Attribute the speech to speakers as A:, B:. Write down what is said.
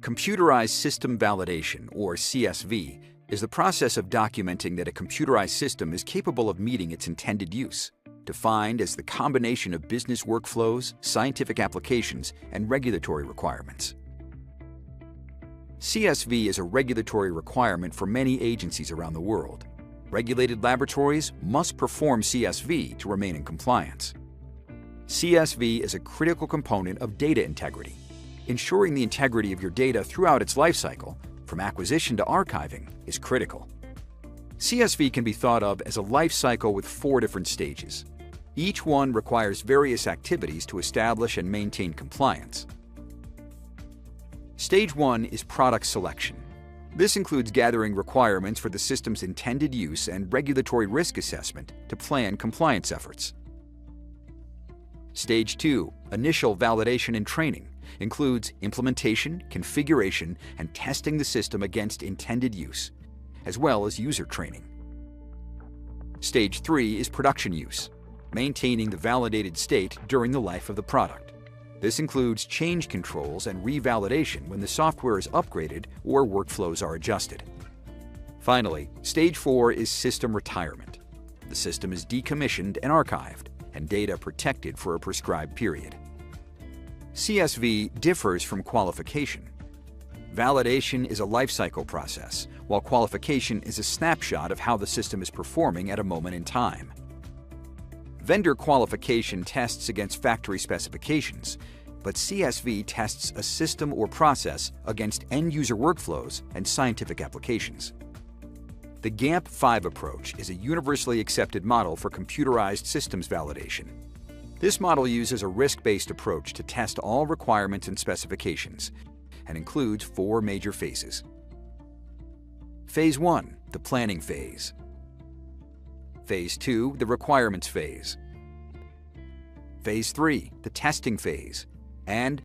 A: Computerized System Validation, or CSV, is the process of documenting that a computerized system is capable of meeting its intended use, defined as the combination of business workflows, scientific applications, and regulatory requirements. CSV is a regulatory requirement for many agencies around the world. Regulated laboratories must perform CSV to remain in compliance. CSV is a critical component of data integrity. Ensuring the integrity of your data throughout its lifecycle, from acquisition to archiving, is critical. CSV can be thought of as a life cycle with 4 different stages. Each one requires various activities to establish and maintain compliance. Stage 1 is product selection. This includes gathering requirements for the system's intended use and regulatory risk assessment to plan compliance efforts. Stage 2, initial validation and training, includes implementation, configuration, and testing the system against intended use, as well as user training. Stage 3 is production use, maintaining the validated state during the life of the product. This includes change controls and revalidation when the software is upgraded or workflows are adjusted. Finally, Stage 4 is system retirement. The system is decommissioned and archived, and data protected for a prescribed period. CSV differs from qualification. Validation is a lifecycle process, while qualification is a snapshot of how the system is performing at a moment in time. Vendor qualification tests against factory specifications, but CSV tests a system or process against end-user workflows and scientific applications. The GAMP-5 approach is a universally accepted model for computerized systems validation. This model uses a risk-based approach to test all requirements and specifications and includes 4 major phases. Phase 1, the planning phase. Phase 2, the requirements phase. Phase 3, the testing phase. And